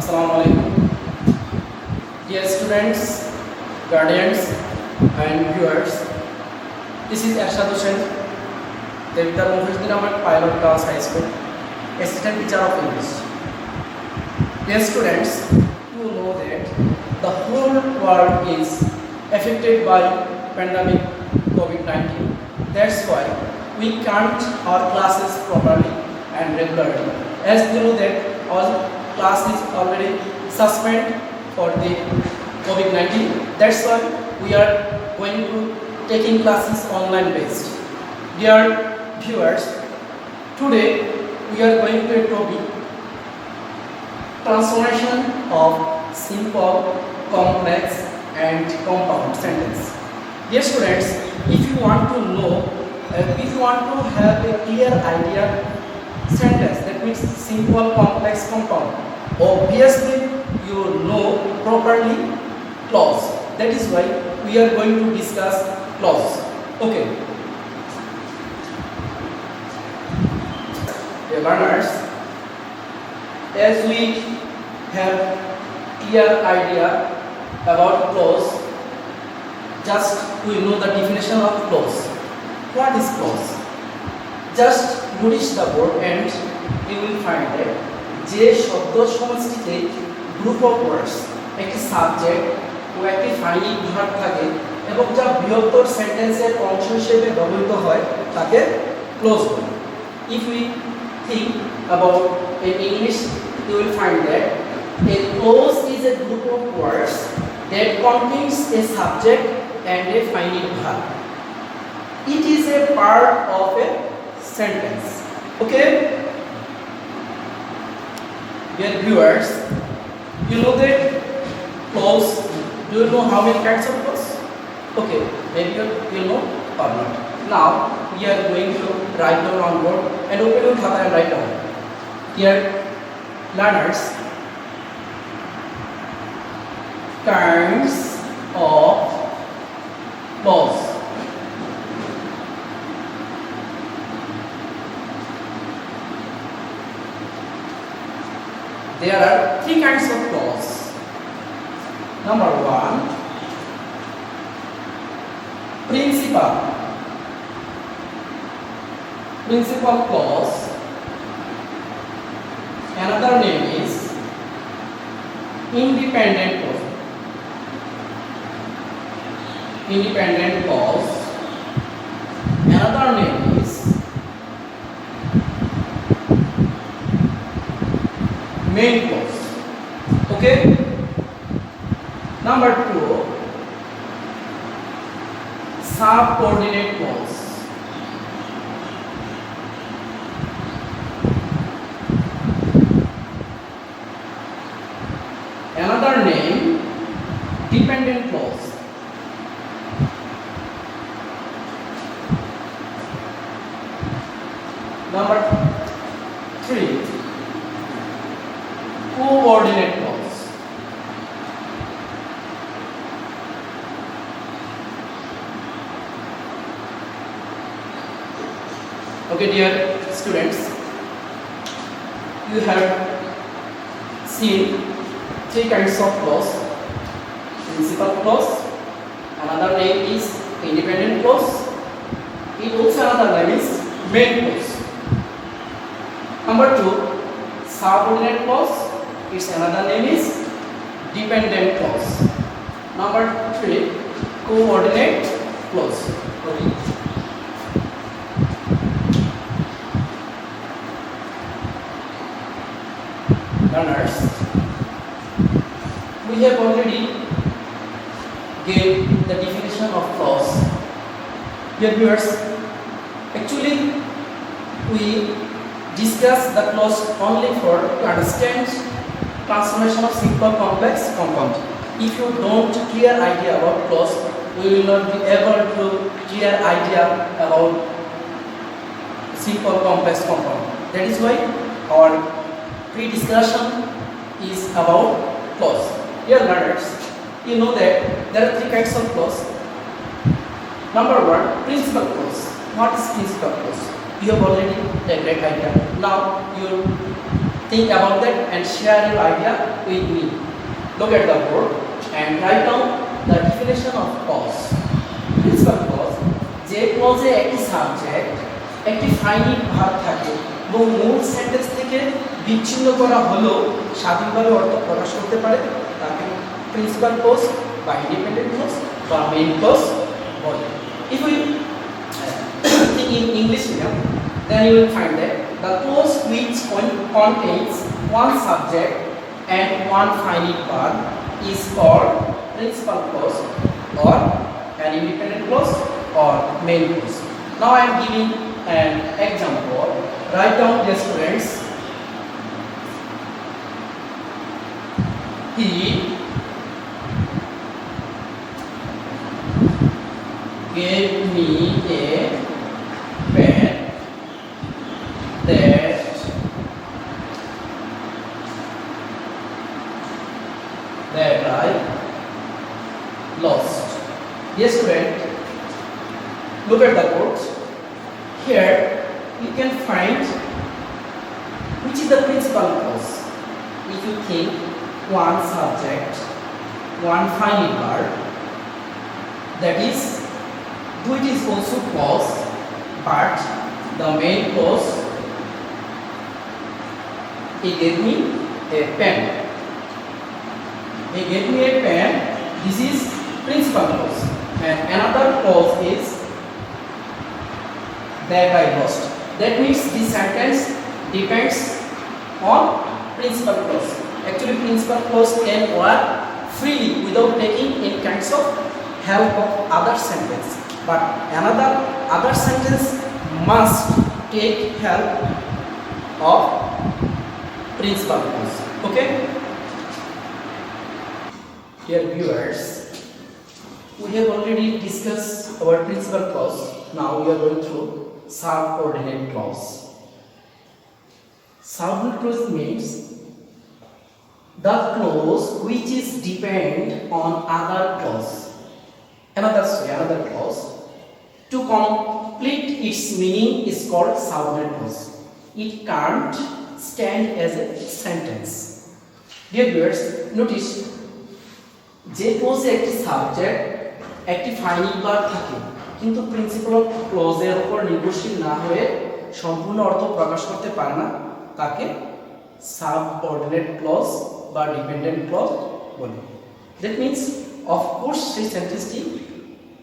Assalamu alaikum. Dear students, guardians, and viewers, this is Ershad Hosen, the Pilot Girls High School, Assistant Teacher of English. Dear students, you know that the whole world is affected by pandemic COVID-19. That's why we can't our classes properly and regularly. As you know that our class is already suspended for the COVID-19. That's why we are going to taking classes online based. Dear viewers, today we are going to a topic transformation of simple, complex and compound sentence. Dear students, if you want to know, if you want to have a clear idea sentence, that means simple, complex, compound, obviously you know properly clause. That is why we are going to discuss clause. Okay. Dear learners, as we have clear idea about clause, just we know the definition of clause. What is clause? Just notice the word and you will find that যে শব্দ সমষ্টিতে group of words একটি subject ও একটি finite verb থাকে এবং যা বৃহত্তর সেন্টেন্সের অংশ হিসেবে ব্যবহৃত হয় তাকে ক্লোজ বলে। If we think about in English, you will find that a clause is a group of words that contains a subject and a finite verb. It is a part of a sentence. Okay? Dear viewers, you know that clause, do you know how many kinds of clause? Okay, maybe you know or not. Now, we are going to write down on board and open your khata and write down. Dear learners, kinds of clause. There are three kinds of clause. Number one, principal. Principal clause. Another name is independent clause. Independent clause. Another name is main clause. Okay? Number two, subordinate clause. Another name, dependent clause. Number three, coordinate clause. Okay, dear students, you have seen three kinds of clause. Principal clause, another name is independent clause, it also another name is main clause. Number two, subordinate clause, its another name is dependent clause. Number three, coordinate clause. Okay. Learners, we have already gave the definition of clause. Dear viewers, actually we discuss the clause only for to understand transformation of simple, complex, compound. If you don't clear idea about clause, we will not be able to clear idea about simple, complex, compound. That is why our pre-discussion is about clause. Dear learners, you know that there are three kinds of clause. Number one, principal clause. What is principal clause? You have already a great idea. Now you think about that and share your idea with me. Look at the board and write down the definition of clause. Principal clause, যে ক্লজে একটি subject একটি finite verb থাকে এবং মূল sentence থেকে বিচ্ছিন্ন করা হলেও স্বাধীনভাবে অর্থ প্রকাশ করতে পারে তাকে প্রিন্সিপাল ক্লজ বা ইন্ডিপেন্ডেন্ট ক্লজ বা মেইন ক্লজ বলে। If we think in English medium, then you will find that the clause which contains one subject and one finite verb is called principal clause or an independent clause or main clause. Now I am giving an example. Write down, dear students. He gave me a pen that I lost. Yes, student, look at the quote. Here you can find which is the principal clause. If you think one subject, one finite verb, that is, though it is also clause, but the main clause, he gave me a pen. He gave me a pen. This is principal clause. And another clause is that I lost. That means this sentence depends on principal clause. Actually, principal clause can work freely without taking any kinds of help of other sentence. But other sentence must take help of principal clause. Okay? Dear viewers, we have already discussed our principal clause. Now we are going through subordinate clause. Subordinate clause means the clause which is depend on other clause. Another clause. To complete its meaning is called subordinate clause. It can't stand as a sentence. Dear viewers, notice যে ক্লজে একটি subject একটি finite verb থাকে কিন্তু principal ক্লজের উপর নির্ভরশীল না হয়ে সম্পূর্ণ অর্থ প্রকাশ করতে পারে না তাকে সাবঅর্ডিনেট ক্লজ বা ডিপেন্ডেন্ট ক্লজ বলে। দ্যাট মিন্স অফকোর্স সেই সেন্টেন্সটি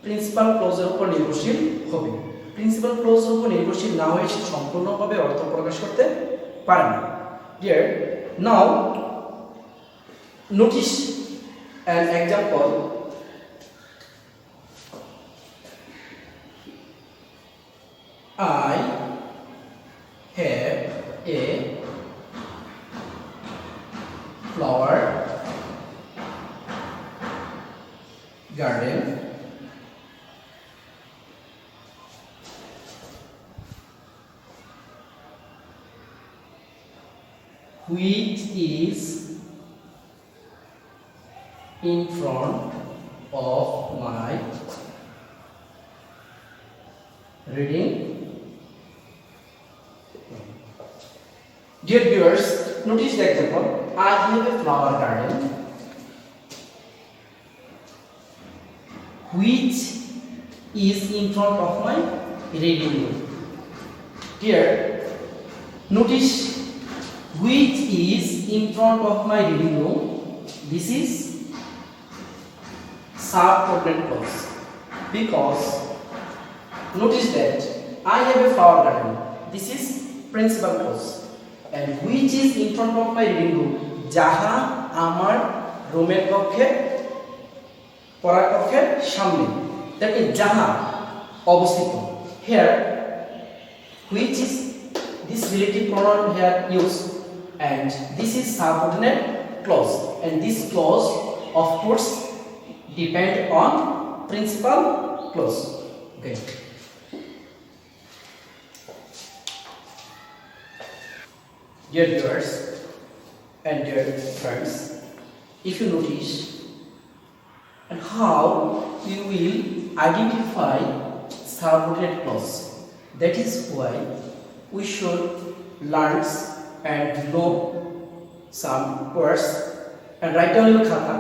প্রিন্সিপাল ক্লজের উপর নির্ভরশীল হবে। প্রিন্সিপাল ক্লজের উপর নির্ভরশীল না হয়ে সে সম্পূর্ণভাবে অর্থ প্রকাশ করতে পারে না। Dear, now notice an example. I have a flower garden which is in front of my reading. Dear viewers, notice the example. I have a flower garden which is in front of my reading room. Dear, notice which is in front of my reading room. This is subordinate clause because notice that I have a flower garden. This is principal clause and which is in front of my reading room. যাহা আমার রুমের কক্ষে পড়ার কক্ষের সামনে, that is যাহা অবস্থিত। Here which is this relative pronoun here used and this is subordinate clause and this clause of course depend on principal clause. Okay. Dear viewers and dear friends, if you notice and how we will identify subordinate clause, that is why we should learn and know some words and write down your খাতা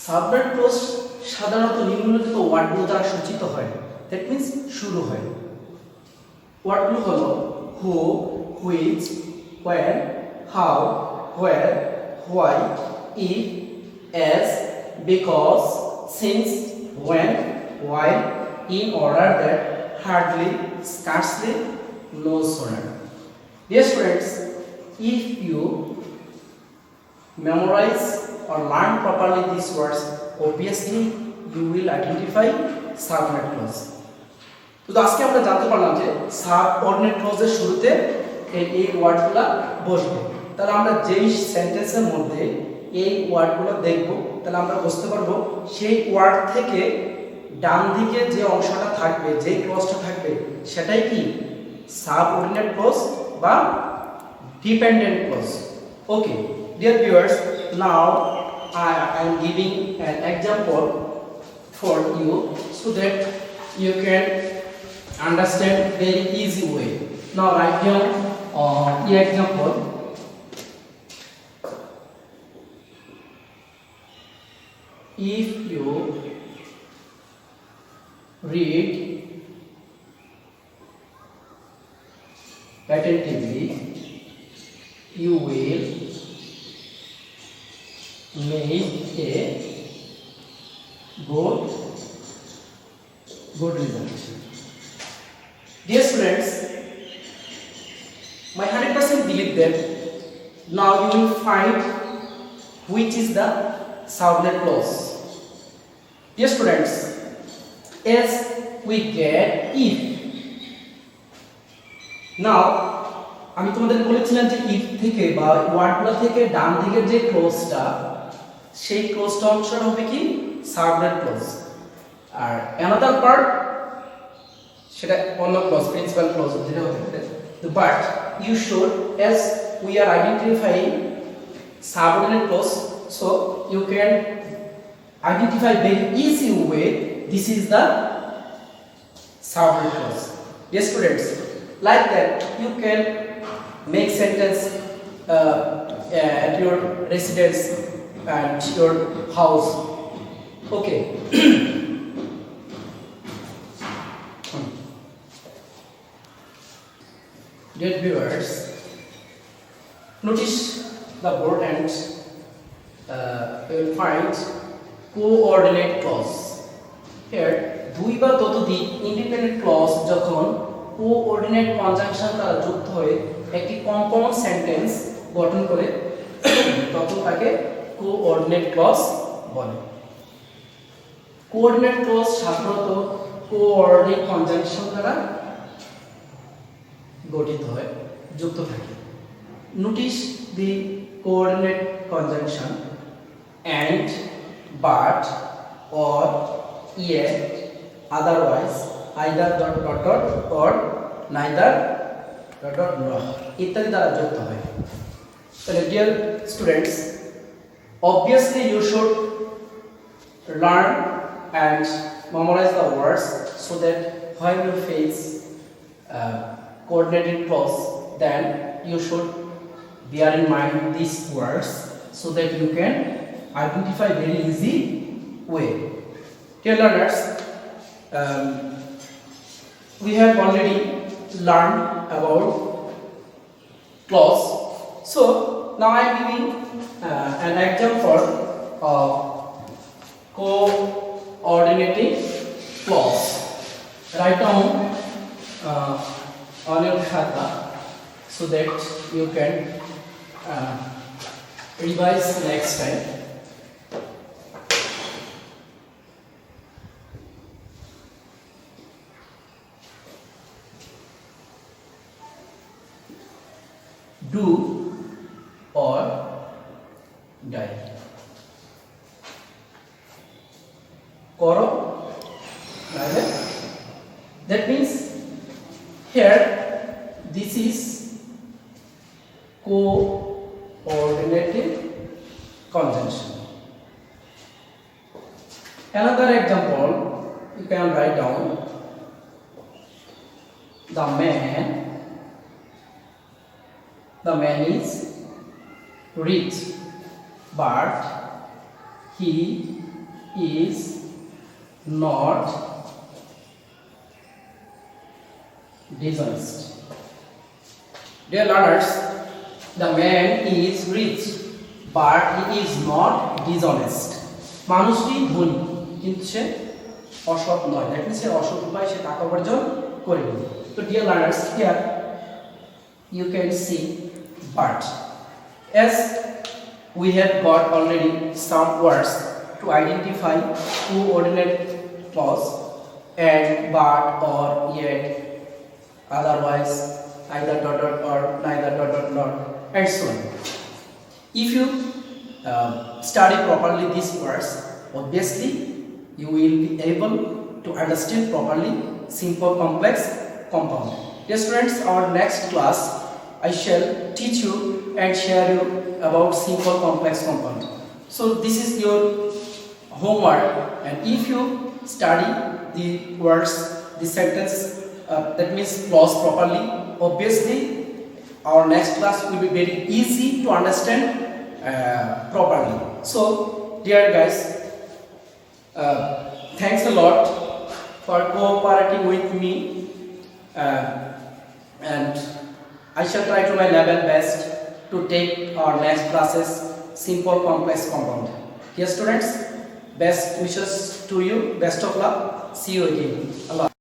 subject close সাধারণত নিম্নলিখিত ওয়ার্ডগুলো দ্বারা সূচিত হয় that means শুরু হয় ওয়ার্ডগুলো হলো who which when how where why if as because since when why in order that hardly scarcely no sooner. Dear students, if you memorize or learn properly these words, obviously you will identify subordinate clause. তো আজকে আমরা জানতে পারলাম যে subordinate ক্লজের শুরুতে এই ওয়ার্ডগুলো বসবে। তাহলে আমরা যেই সেন্টেন্সের মধ্যে এই ওয়ার্ডগুলো দেখব তাহলে আমরা বুঝতে পারবো সেই ওয়ার্ড থেকে ডান দিকে যে অংশটা থাকবে যে ক্লজটা থাকবে সেটাই কি সাবঅর্ডিনেট ক্লজ বা dependent clause. Okay dear viewers, now I am giving an example for you so that you can understand very easy way. Now write down the example. If you read attentively, you will make a good result. Dear students, my 100% believe that now you will find which is the subordinate clause. Dear students, as we get if, now আমি তোমাদের বলেছিলাম যে if থেকে বা ওয়ার্ডগুলো থেকে ডান দিকের যে ক্লোজটা সেই ক্লোজটা অংশটা হবে কি সাবঅর্ডিনেট ক্লোজ আর অ্যানাদার পার্ট সেটা অন্য ক্লোজ প্রিন্সিপাল ক্লোজ যেটা হতে পারে but you should as we are identifying subordinate clause so you can identify very easy way this is the subordinate clause. Yes students, like that you can make sentence at your residence and your house. Okay. Dear viewers, notice the board and you will find coordinate clause. Here দুই বা ততোধিক independent clause যখন coordinate conjunction দ্বারা যুক্ত হয়ে একটি compound sentence গঠন করে তখন তাকে কোঅর্ডিনেট ক্লজ বলে। কোঅর্ডিনেট ক্লজ সাধারণত কোঅর্ডিনেট কনজাংশন দ্বারা গঠিত হয় যুক্ত থাকে। Notice the coordinate conjunction and, but, or, yet, otherwise, either dot dot dot or neither dot dot nor ইত্যাদি দ্বারা যুক্ত হয়। তাহলে dear students, obviously you should learn and memorize the words so that when you face coordinated clause then you should bear in mind these words so that you can identify very easy way. Dear learners, we have already learned about clause. So now I am giving an example of coordinating clause. Write down on your khata so that you can revise next time. Do or die. Koro, that means here this is coordinated conjunction. Another example you can write down: the man The man is rich, but he is not dishonest. Dear learners, the man is rich, but he is not dishonest. মানুষটি ধনী কিন্তু সে অসৎ নয়। That means সে অসৎ উপায়ে সে টাকা উপার্জন করেনি। তো dear learners, here you can see but as we have got already some words to identify coordinate clause and but or yet, otherwise, either dot dot or neither dot dot not, and so on. If you study properly these words, obviously you will be able to understand properly simple complex compound. Dear students, our next class I shall teach you and share you about simple complex compound. So this is your homework, and if you study the words, the sentence, that means clause properly, obviously our next class will be very easy to understand properly. So dear guys, thanks a lot for cooperating with me, and I shall try to my level best to take our next classes simple complex compound. Dear students, best wishes to you, best of luck, see you again. Allah.